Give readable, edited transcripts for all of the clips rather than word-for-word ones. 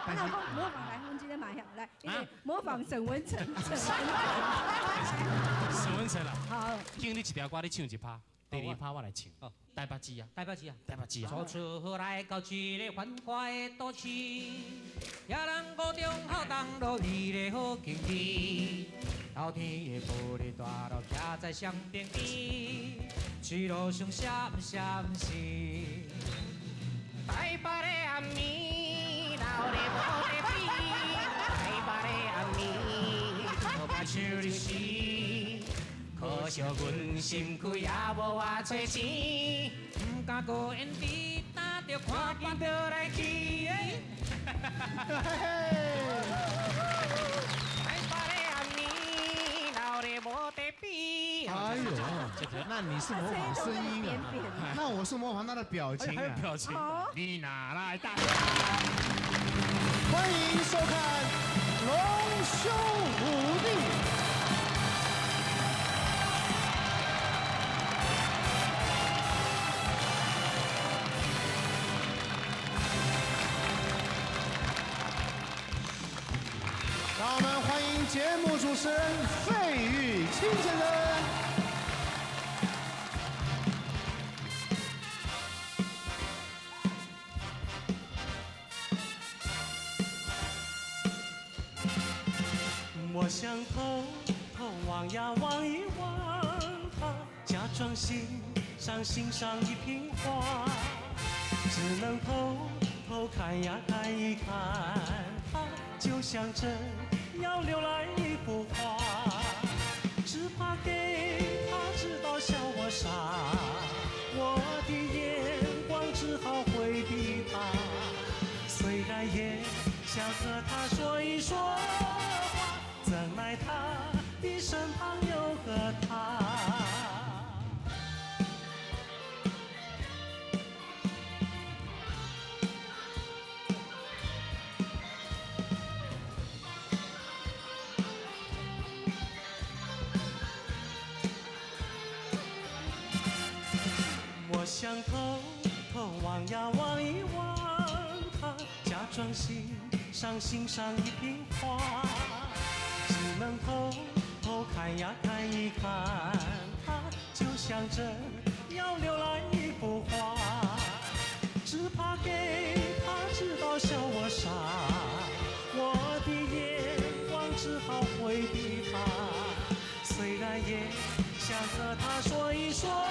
但是模仿来，我们今天马上来，模仿沈文成。沈文成啦，好，今日一条歌你唱一趴，第二趴我来唱。哦，台北市啊，台北市啊，台北市啊。走出来到一个繁华的都市，也人高中好当路，你的好景致。老天的玻璃大楼徛在相边边，去路上闪闪是。台北的暗暝，老的无得比。台北的暗暝，我把唱你是。可惜阮心躯也无偌多钱，不敢过缘地，打着看见就来去。台北的暗暝，老的无得比。哎呦，那你是模仿声音啊？那我是模仿他的表情啊。表情，你哪来的？欢迎收看《龙兄虎弟》。让我们欢迎节目主持人费玉清先生。我想偷偷望呀望一望他，假装欣赏一瓶花，只能偷偷看呀看一看他，就像真要浏览一幅画，只怕给他知道笑我傻，我的眼光只好回避他，虽然也想和他说一说话，怎奈他的身旁有个他。我想偷偷望呀望一望他，假装欣赏一瓶花，只能偷偷看呀看一看他，就像真要浏览一幅画，只怕给他知道笑我傻，我的眼光只好回避他，虽然也想和他说一说话，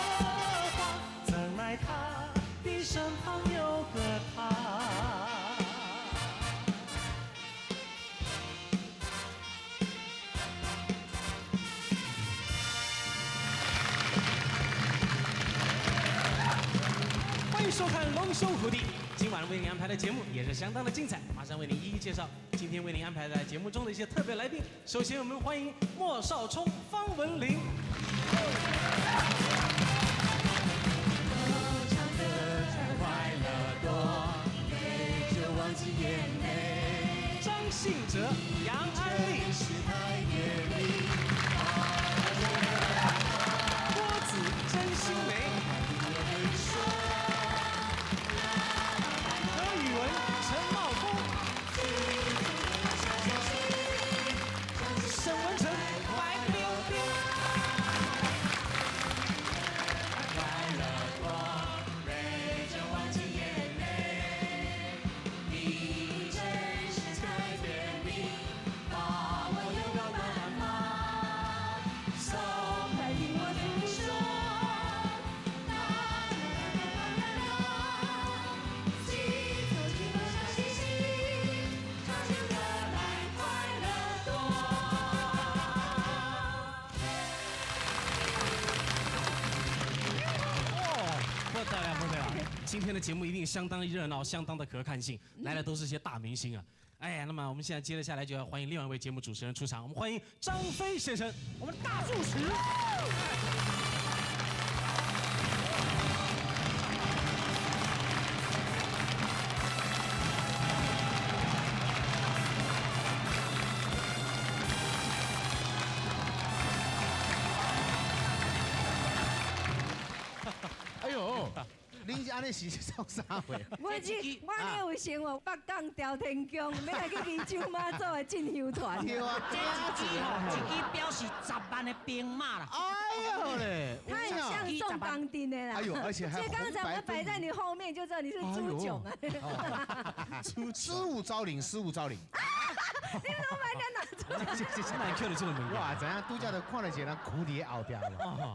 怎奈他的身旁有个他。欢迎收看《龙兄虎弟》，今晚为您安排的节目也是相当的精彩，马上为您一一介绍今天为您安排在节目中的一些特别来宾。首先，我们欢迎莫少聪、方文琳。张信哲、杨安利，郭子、真心梅，何宇文、陈茂峰，沈文成、白冰冰。今天的节目一定相当热闹，相当的可看性，来的都是些大明星啊！哎呀，那么我们现在接着下来就要欢迎另外一位节目主持人出场，我们欢迎张飞先生，我们大主持。哎呦，林家安尼是创啥话？我呢有想哦，北港朝天宫，要来去宜州妈祖的进香团。对啊，这一支表示10万的兵马啦。哎呦嘞，它很像宋钢钉的啦。哎呦，而且还所以刚才我摆在你后面，就知道你是朱炯啊。失物招领，失物招领。你怎么把人家拿出来？这蛮 Q 的这个门哇，怎样？拄则就看到一个人苦伫后壁了，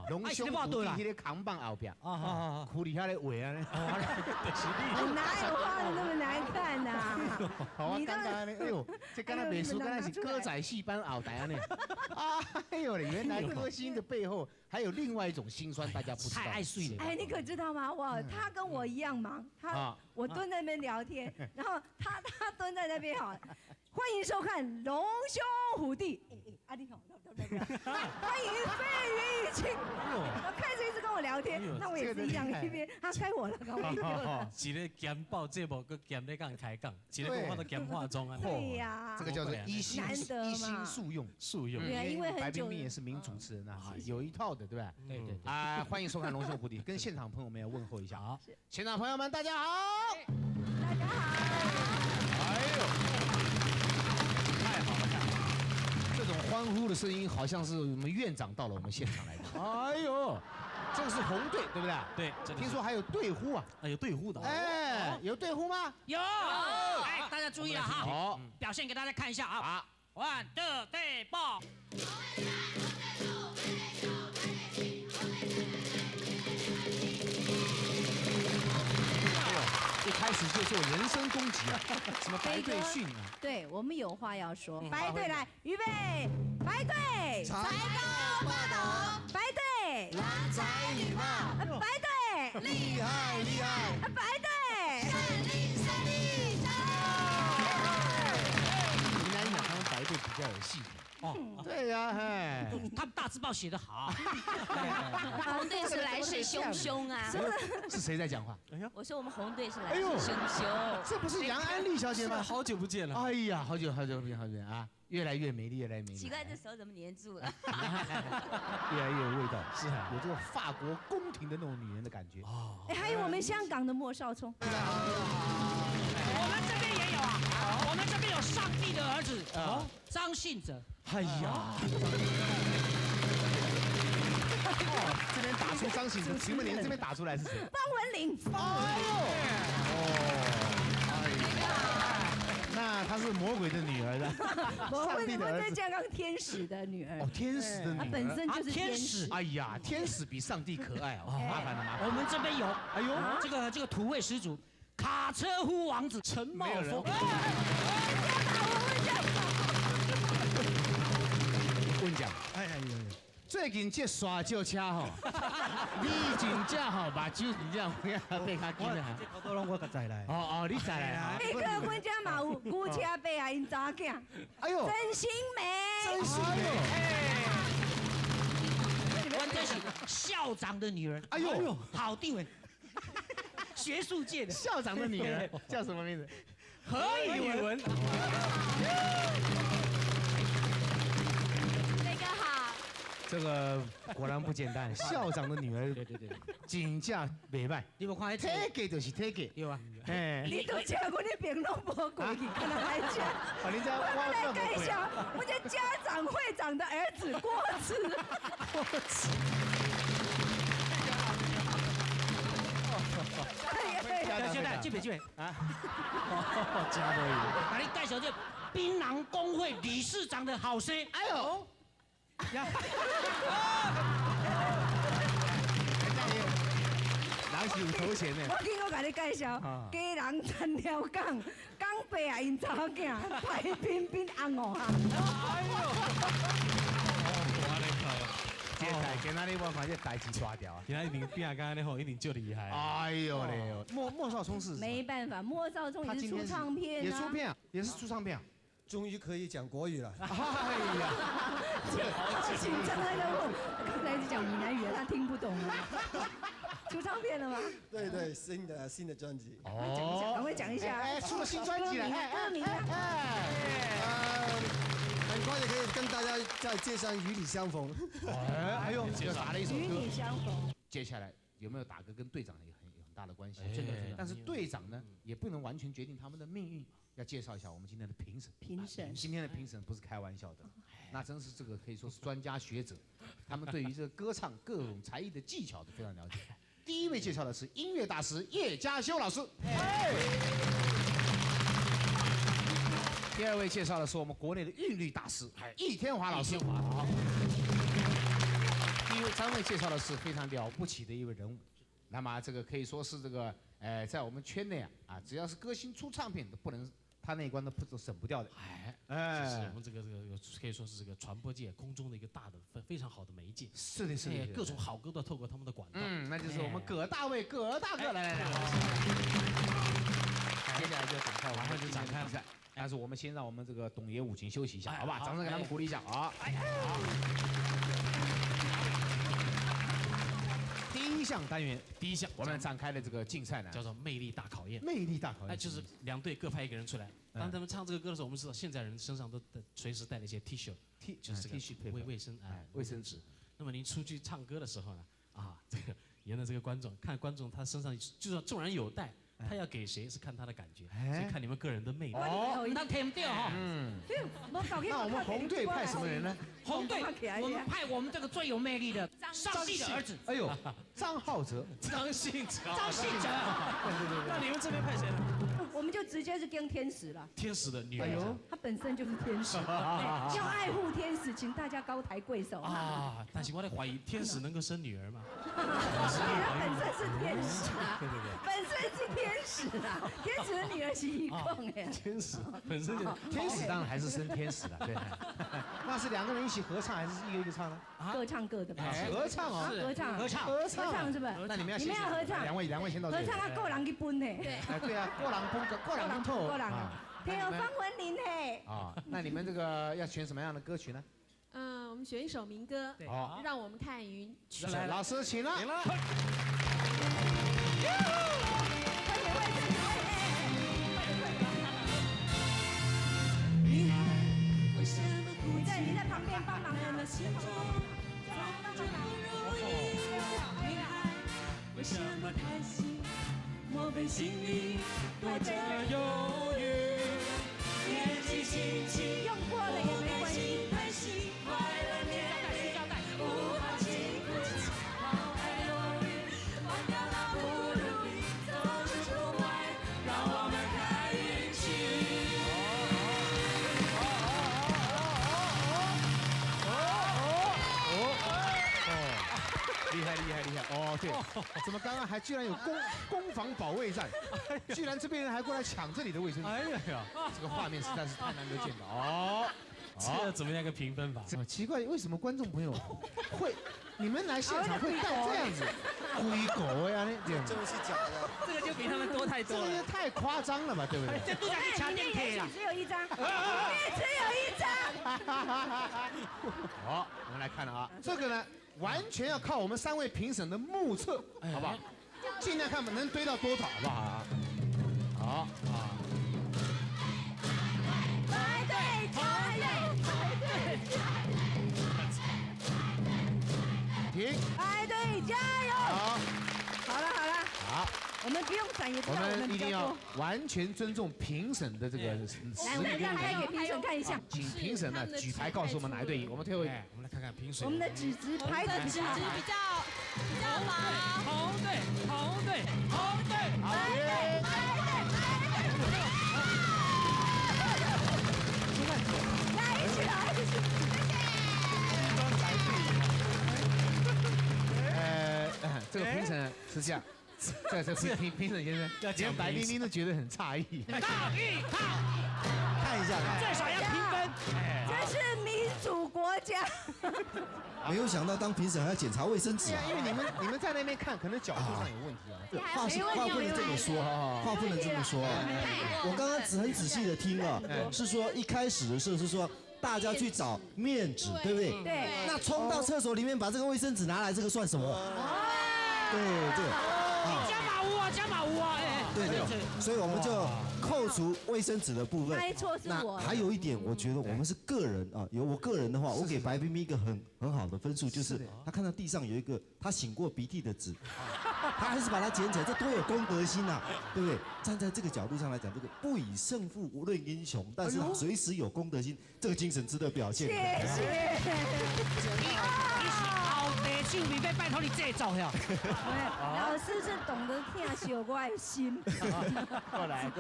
龙兄苦伫迄个扛棒后壁，苦伫遐咧画啊咧。我哪有画的那么难看呐？好啊，刚刚呢，哎呦，这刚才美术刚才是歌仔戏班后台啊呢。哎呦嘞，原来歌星的背后还有另外一种辛酸，大家不知道。太爱睡了。哎，你可知道吗？他跟我一样忙，我蹲在那边聊天，然后他蹲在那边哈。欢迎收看《龙兄虎弟》。阿弟好，欢迎飞鱼一清。他开始一直跟我聊天，那我也是一样，一边他开我了，搞我一个。一个兼报节目，个兼咧讲开讲，一个我都兼化妆啊。对呀，这个叫做一心速用。对啊，因为白冰冰也是名主持人啊，有一套的，对吧？对对对。啊，欢迎收看《龙兄虎弟》，跟现场朋友们要问候一下啊。现场朋友们，大家好。大家好。哎呦。这种欢呼的声音，好像是我们院长到了我们现场来的。哎呦，这个是红队，对不对？对，听说还有队呼啊，有队呼的。哎，有队呼吗？有。哎，大家注意了哈，好，表现给大家看一下啊。1、2、3、4。一开始就做人身攻击啊，什么白队训啊？对，我们有话要说。白队来，预备，白队，才高八斗，白队，郎才女貌，白队，厉害厉害，白队，胜利胜利，加油！云南讲他们白队比较有系统。对呀，嘿，他们大字报写得好。红队是来势汹汹啊！是谁在讲话？我说我们红队是来势汹汹。这不是杨安丽小姐吗？好久不见了。哎呀，好久不见啊！越来越美丽，越来越美丽。奇怪，这手怎么黏住了？越来越有味道，是啊，有这个法国宫廷的那种女人的感觉。哦，哎，还有我们香港的莫少聪。我们这边也有啊，我们这边有上帝的儿子张信哲。哎呀，这边打出张信哲，请问您这边打出来是谁？方文琳。哎呦，那她是魔鬼的女儿的，上帝的儿子，在刚天使的女儿。哦，天使的女儿，她本身就是天使。哎呀，天使比上帝可爱哦，麻烦了麻烦。我们这边有，哎呦，这个土味始祖，卡车夫王子陈茂峰。我跟你讲，哎，最近这刷轿车吼，你真正吼，目睭真正不要被卡紧啊！这好多人我个再来。哦，你再来啊！那个阮家嘛有姑车背啊，因查囝。哎呦，真心美，真心美。我这是校长的女儿。哎呦，郝定文，学术界的校长的女儿叫什么名字？何以文。这个果然不简单，校长的女儿，对，真正袂歹。你有看？体格就是体格，有啊。哎，你都吃我的饼都无过去，跟他来讲。我来介绍，我的家长会长的儿子郭子。现在这边啊，加多一把你介绍这槟榔工会理事长的好生。哎呦。人是有头衔的。我今我甲你介绍，家人田条港，港北啊因查囝，白冰冰红哦哈。哎呦！接待今仔日我看这代志大条啊！今仔一定变刚刚那吼一定就厉害。哎呦嘞！莫少聪是没办法，莫少聪也是出唱片啊。也出片啊，也是出唱片啊。终于可以讲国语了。哎呀，好紧张那个我刚才一直讲闽南语，他听不懂啊。出唱片了吗？对，新的专辑。哦，赶快讲一下。哎，出了新专辑了，歌名啊。很快就可以跟大家再介绍《与你相逢》。哎呦，又打了一首歌。与你相逢。接下来有没有打歌跟队长很大的关系。真的。但是队长呢，也不能完全决定他们的命运。要介绍一下我们今天的评审。今天的评审不是开玩笑的，那真是这个可以说是专家学者，他们对于这个歌唱各种才艺的技巧都非常了解。第一位介绍的是音乐大师叶嘉修老师。第二位介绍的是我们国内的韵律大师易天华老师。第3位介绍的是非常了不起的一位人物，那么这个可以说是这个在我们圈内只要是歌星出唱片都不能，他那一关都省不掉的。就是我们这个可以说是这个传播界空中的一个大的非常好的媒介。是的，各种好歌都透过他们的管道。那就是我们葛大卫葛大哥来。接下来就展开，马上就展开比赛。但是我们先让我们这个董爷五琴休息一下，好吧？掌声给他们鼓励一下啊！好。第一项单元，我们展开的这个竞赛呢，叫做魅力大考验。魅力大考验，就是2队各派1个人出来。当他们唱这个歌的时候，我们知道现在人身上都随时带了一些 T 恤，就是这个 T 恤卫生纸。那么您出去唱歌的时候呢，这个沿着这个观众，看观众他身上就算纵然有带。他要给谁是看他的感觉，所以看你们个人的魅力。那听不掉哈。那我们红队派什么人呢？红队，我们派我们这个最有魅力的上戏的儿子。哎呦，张浩哲。张信哲。对。那你们这边派谁呢？我们就直接是跟天使了。天使的女儿。她本身就是天使，要爱护天使，请大家高抬贵手。但是我在怀疑天使能够生女儿吗？她本身是天使啊。对。本身是天使啊，天使的女儿是一共哎。天使本身就天使，当然还是生天使的，对。那是2个人一起合唱，还是一个一个唱呢？各唱各的吧。合唱哦，合唱是不是？那你们要合唱，两位先到这里。合唱个人去分呢。对啊，个人透。天有方文琳嘿。那你们这个要选什么样的歌曲呢？我们选一首民歌，让我们看云。来，老师请了。你在旁边帮忙的呢。为什么叹息？莫非心里躲着忧郁？年纪轻轻，用过了也没关系。快乐面对，不怕辛苦，抛开忧虑，忘掉那不如意，走出出外，让我们看运气。厉害！对，怎么刚刚还居然有攻防保卫战？居然这边人还过来抢这里的卫生纸！哎呀，这个画面实在是太难得见到。这怎么样一个评分法？怎么奇怪？为什么观众朋友会？你们来现场会带这样子龟狗呀？这个是假的，这个就比他们多太多了。这个太夸张了吧？对不对？这都想去抢电梯了。只有1张，也只有1张。好，我们来看了啊，这个呢，完全要靠我们3位评审的目测，好不好？尽量看能堆到多少，好不好？好。排队加油！停！排队加油！好了。好。我们不用闪也知道我们一定要完全尊重评审的这个实力。来，我们让开给评审看一下。请评审呢举牌告诉我们哪一队赢。我们退回。我们来看看评审。我们的纸质牌的纸质比较好。红队。这个评审是这样，这评审先生，连白冰冰都觉得很诧异。看一下，最少要评分。这是民主国家。没有想到当评审还要检查卫生纸啊！因为你们在那边看，可能角度上有问题啊。话不能这么说，话不能这么说。我刚刚很仔细的听了，是说一开始的时候是说大家去找面纸，对不对？对。那冲到厕所里面把这个卫生纸拿来，这个算什么？对。加码屋啊！对，所以我们就扣除卫生纸的部分。那一错是我。还有一点，我觉得我们是个人啊，有我个人的话，我给白冰冰一个很好的分数，就是他看到地上有一个他擤过鼻涕的纸，他还是把它捡起来，这多有公德心呐，对不对？站在这个角度上来讲，这个不以胜负无论英雄，但是随时有公德心，这个精神值得表现。谢谢。后地手尾要拜托你制作呀。老师是懂得听小我的心。过来。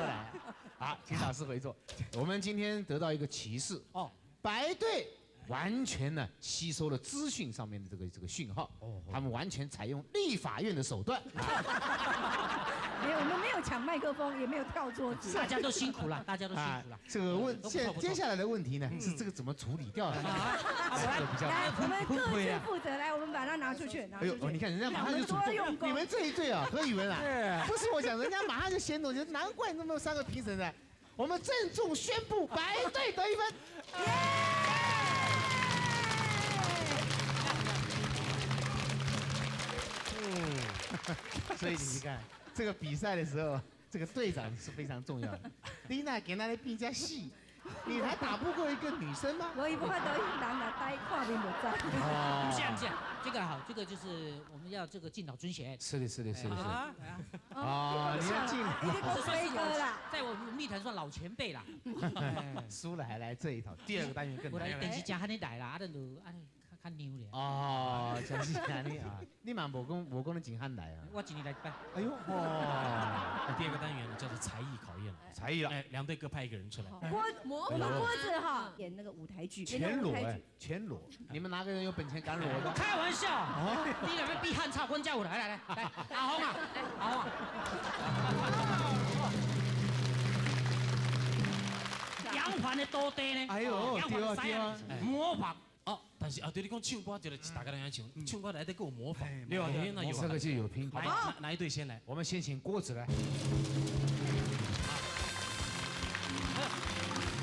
好，请老师回座。我们今天得到一个启示哦，白队完全呢吸收了资讯上面的这个讯号，他们完全采用立法院的手段。没有，我们没有抢麦克风，也没有跳桌子。大家都辛苦了，大家都辛苦了。这个接下来的问题呢是这个怎么处理掉的？来，我们各自负责。来，我们把它拿出去。哎呦，你看人家马上就主动。你们这一队啊，何宇文啊，不是我讲，人家马上就先动，就难怪那么3个评审呢。我们郑重宣布，白队得1分。所以你看，这个比赛的时候，这个队长是非常重要的。你那给那的比较细，你还打不过一个女生吗？我也不会得男的呆跨边不在。这样，这个好，这个就是我们要这个敬老尊贤。是的。啊，你要敬老。飞哥啦，在我们密谈算老前辈啦。输了还来这一套，第2个单元更难。我来电视家喊你来啦，就较牛咧。哦，真是安尼啊！你嘛无讲你真喊来啊？我今年来拜。哎呦，第2个单元呢叫做才艺考验了。才艺了，哎，2队各派1个人出来。我们郭子哈演那个舞台剧，全裸。你们哪个人有本钱敢裸的？开玩笑，你两边逼汉草，跟叫我来，阿红啊，阿红啊。杨环的多地呢？哎呦，对啊，模仿。哦，但是对你讲唱歌，就是大家都想唱，唱歌来得给我模仿。对啊，那有这个就有拼。哪一队先来？我们先请郭子来。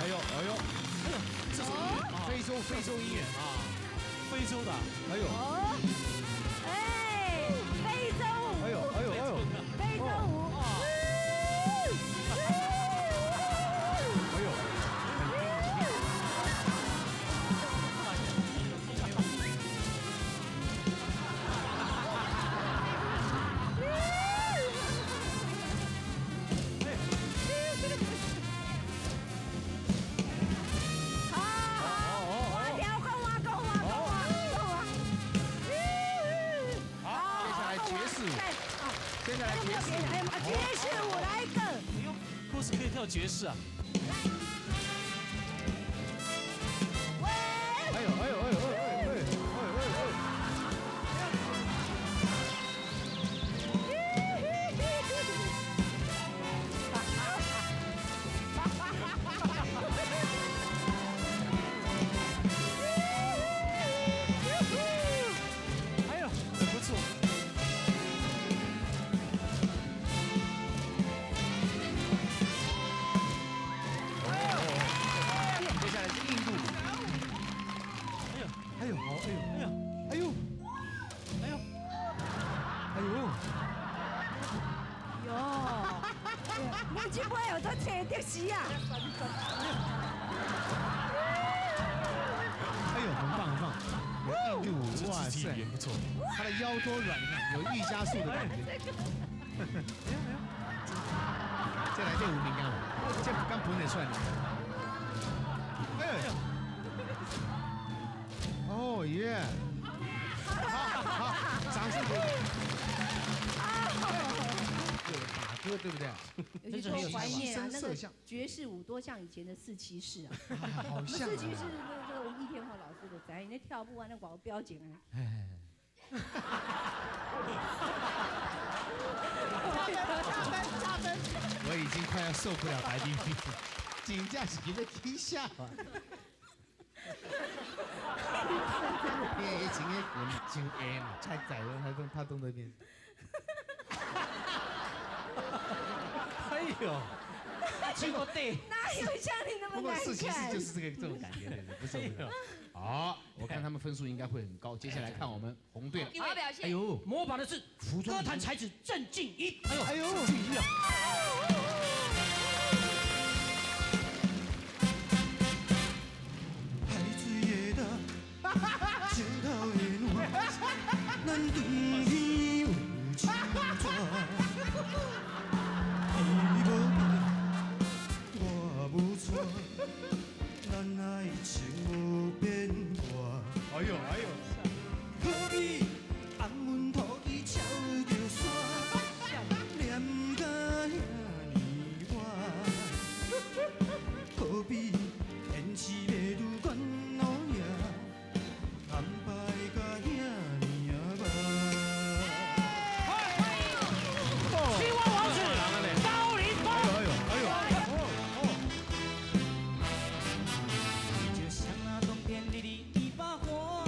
哎呦，这首非洲音乐啊，非洲的。哎呦，非洲舞。哎呦，非洲舞。爵士舞来一个。哎呦，郭子可以跳爵士啊！也不错，他的腰多软，你看有瑜伽术的感觉。再来这5名干嘛？这刚本得算的。哎，哦耶！好，掌声鼓励。打歌对不对？有些时候怀念啊，那个爵士舞多像以前的4骑士啊。好像。4骑士这个我们易天豪老师的在那跳舞啊，那广标景啊。大分！我已经快要受不了白冰冰，紧架是给他踢下了。今天滚就 A 嘛，太窄了，他动那边。哎呦，结果对，哪有像你那么难看？不过其实就是这种感觉，对，不是。好，我看他们分数应该会很高。接下来看我们红队了。好表现。哎呦，模仿的是歌坛才子郑敬一。哎呦，郑敬一啊！海水的大，石头的路，咱对伊有情。爱情无变化。哎呦哎呦，可比红阮土地超着山，念甲遐尼晚，可比天时要愈悬路野，安排甲遐尼晚。青蛙王子高凌风。就像那冬天里的一把火，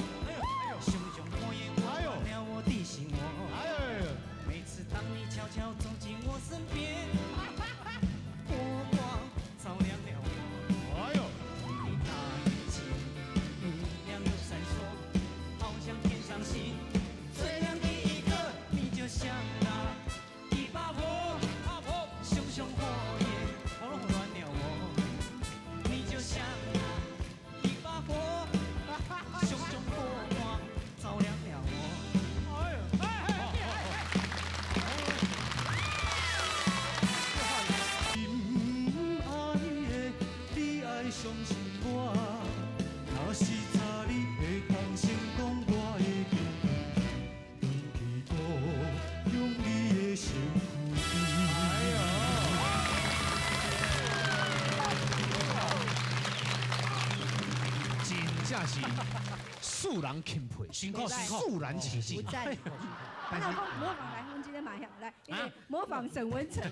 熊熊火焰温暖了我的心窝。每次当你悄悄走进我身边，火光照亮了我。你那眼睛明亮又闪烁，好像天上星最亮的一颗。你就像那一把火，熊熊火焰温暖了我。你就像那一把火，熊熊火光照亮了我。心爱的，你爱相信我，若是早你会当成功，我会坚持去度用你的幸福真正是肃然钦佩，辛苦辛苦肃然起敬。不在。他老公模仿来，我们今天马上来，模仿沈文成。沈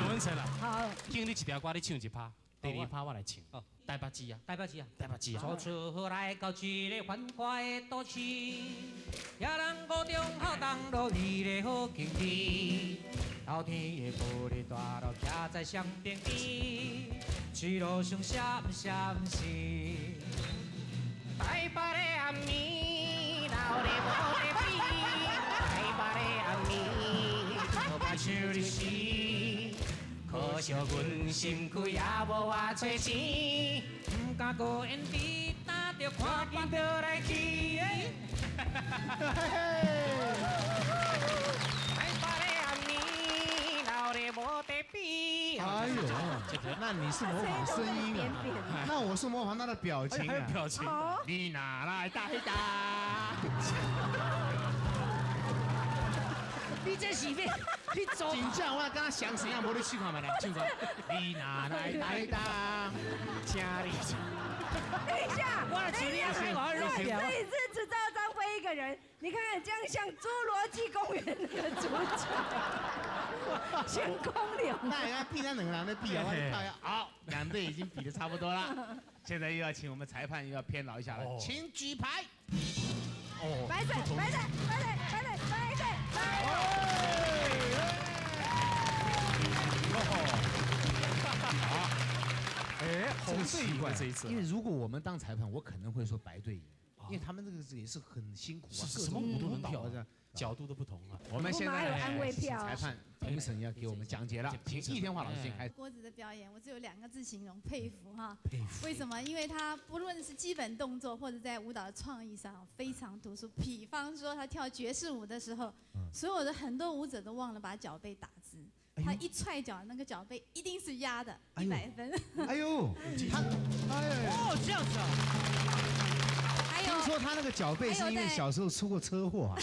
文成啊，好，今你一条歌你唱一趴，第二趴我来唱。哦，台北市啊，台北市啊，台北市啊。初出来到一个繁华的都市，也人五中好东路你的好景致，老天的玻璃大楼徛在双边边，去路上闪闪是台北的暗暝，老的无得比，台北的暗暝，可怕像你是。可惜阮心肝也无偌多钱，不敢搁演猪，打着看见就来去。台北的暗暝，老的无得比。哎呦，那你是模仿声音啊？那我是模仿他的表情啊。表情。你哪来带打？你这是要你做？真正我刚刚想怎样，无你试看卖来，唱歌。你哪来带打？请你。等一下，我的嘴里要开玩这一次只知道张飞一个人，你看看这样像《侏罗纪公园》那个主角，先空流。那人家比那两个人的比啊，我看呀，好，两队已经比的差不多了。现在又要请我们裁判又要偏劳一下了，请举牌。哦，白水，白水，白水，白水，白水，白哎，好奇怪这一次，因为如果我们当裁判，我可能会说白队赢，因为他们这个也是很辛苦啊，什么舞都能跳的，角度都不同啊。我们现在安慰票，裁判评审要给我们讲解了，请易天华老师先开始。郭子的表演，我只有2个字形容：佩服哈。佩服。为什么？因为他不论是基本动作或者在舞蹈的创意上非常突出。比方说他跳爵士舞的时候，所有的很多舞者都忘了把脚背打直。他一踹脚，那个脚背一定是压的，100分。哎呦，他，哦，这样子啊。还有，听说他那个脚背是因为小时候出过车祸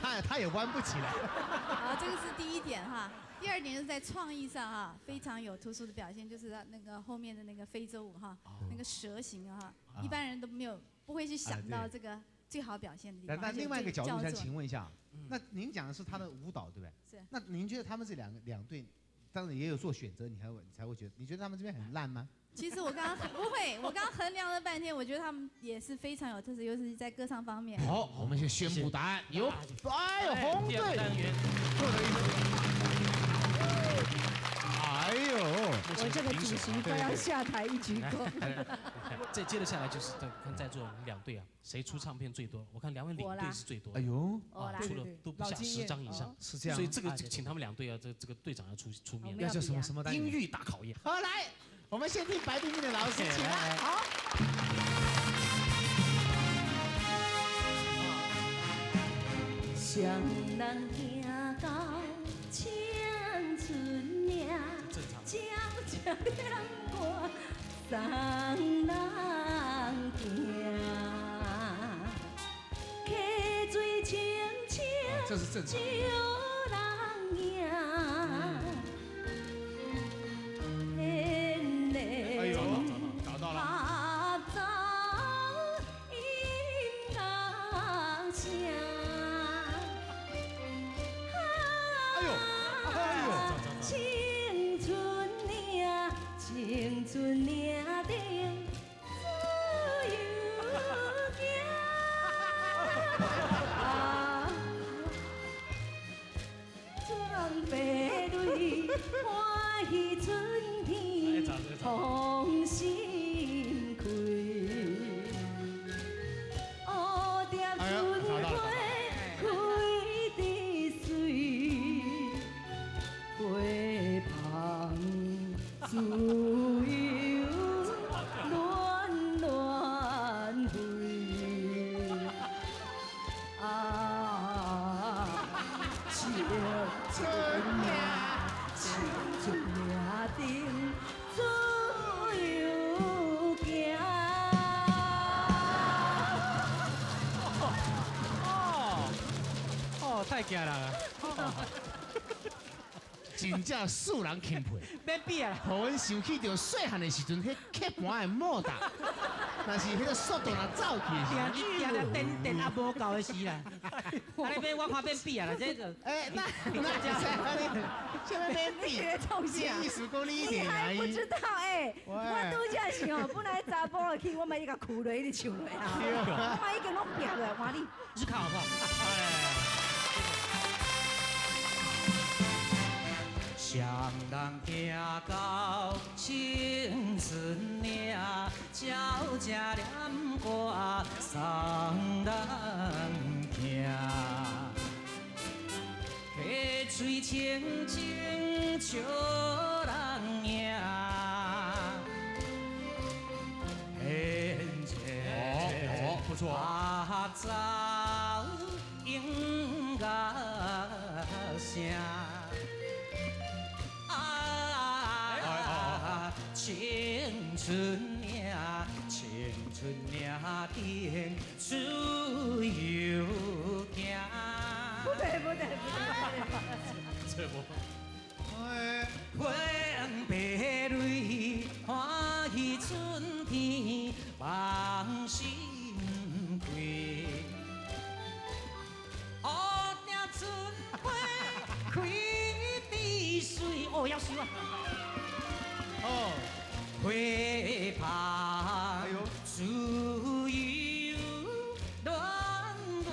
啊，他也弯不起来。好，这个是第一点哈。第2点是在创意上哈，非常有突出的表现，就是那个后面的那个非洲舞哈，那个蛇形哈，一般人都不会去想到这个最好表现的地方。那另外一个角度想请问一下，那您讲的是他的舞蹈对不对？是。那您觉得他们这两队，当然也有做选择，你才会觉得，你觉得他们这边很烂吗？其实我刚刚不会，我刚刚衡量了半天，我觉得他们也是非常有特色，尤其是在歌唱方面。好，我们先宣布答案，有，哎呦，红队获得1分。哎呦，我这个主席快要下台一鞠躬。再接着下来就是看在座2队啊，谁出唱片最多？我看2位领队是最多。哎呦，出了都不下10张以上，是这样。所以这个请他们2队啊，这个队长要出面。要叫什么单元？音域大考验。好，来，我们先听白冰冰的老师，请来。好。双人行到青春岭，正常。将将两我送人行，溪水清清，这是正常。人影，哎呦，找到了。青春岭顶自由行，壮飞泪欢喜春天同心开，乌蝶春花开得水，花香自由暖暖回啊，青春岭顶自由行。哦，太惊人了。真正素人钦佩，免比啊！互阮想起着细汉的时阵，迄刻盘的莫打，但是迄个速度若走去的时候，电也无够的时啦。安尼变我看变比啊啦，这个那现在变比，意思讲你一你点还不知道哎，我拄则是吼，本来查甫去，我买伊甲哭落，一直唱落啊，我买已经拢拼落来，换你。你看好不好？双人行到青春岭，鸟只念歌送人行。溪水清清笑人影，不错。花草莺歌声。青春岭，青春岭顶自由行。不对。这不。花白蕊欢喜春天望心开，乌蝶春花开得水。哦，要死啊！哦，花香自由暖暖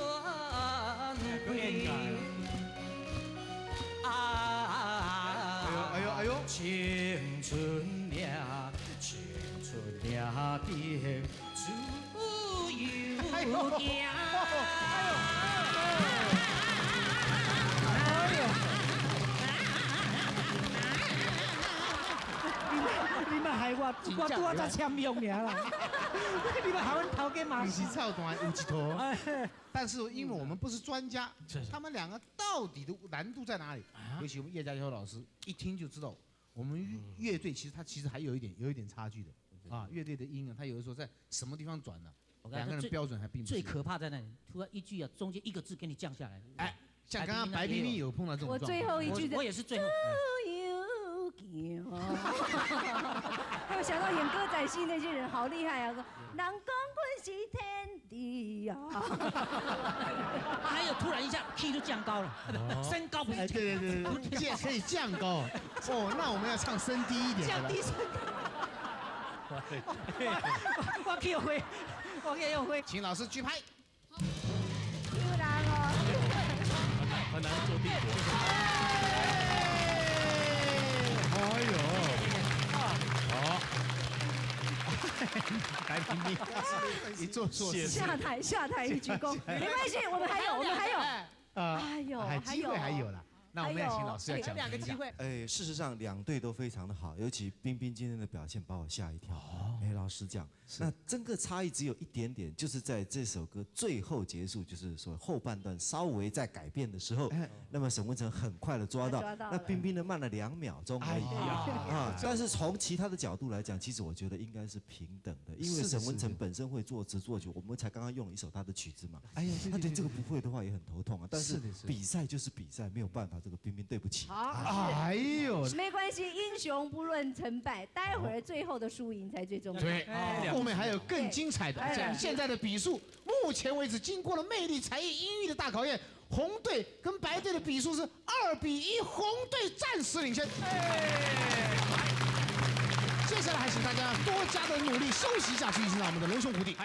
回。哎呦，青春岭，青春岭顶自由行。你们害我拄啊才签约尔啦！你们害阮头家骂死。不是操蛋有一坨，但是因为我们不是专家，他们两个到底的难度在哪里？尤其我们叶嘉修老师一听就知道，我们乐队其实还有一点差距的啊。乐队的音啊，它有的时候在什么地方转呢？两个人标准还并不最可怕在那里，突然一句啊，中间一个字给你降下来。哎，像刚刚白冰冰有碰到这种状况。我最后一句我也是最后。我想到演歌仔戏那些人好厉害啊！说人讲阮是天地呀。还有突然一下 key 就降高了，升高不是？对，可以降高。哦，那我们要唱声低一点。降低声高。我 key 又回，我 key 又回。请老师举牌。有人哦。很难做帝国。哎呦，好，白冰冰，一做错事，下台一鞠躬，没关系，我们还有，还有，机会还有啦。那我们也请老师要讲2个机会。事实上2队都非常的好，尤其冰冰今天的表现把我吓一跳。老实讲，那整个差异只有一点点，就是在这首歌最后结束，就是说后半段稍微在改变的时候，那么沈文成很快的抓到，那冰冰的慢了2秒钟而已。但是从其他的角度来讲，其实我觉得应该是平等的，因为沈文成本身会作词作曲，我们才刚刚用了一首他的曲子嘛。他连这个不会的话也很头痛啊。但是比赛就是比赛，没有办法，这个冰冰对不起。哎呦，没关系，英雄不论成败，待会儿最后的输赢才最重要。对，后面还有更精彩的。现在的比数，目前为止经过了魅力、才艺、音域的大考验，红队跟白队的比数是2-1，红队暂时领先。接下来还请大家多加的努力，休息一下，继续欣赏我们的龙兄虎弟。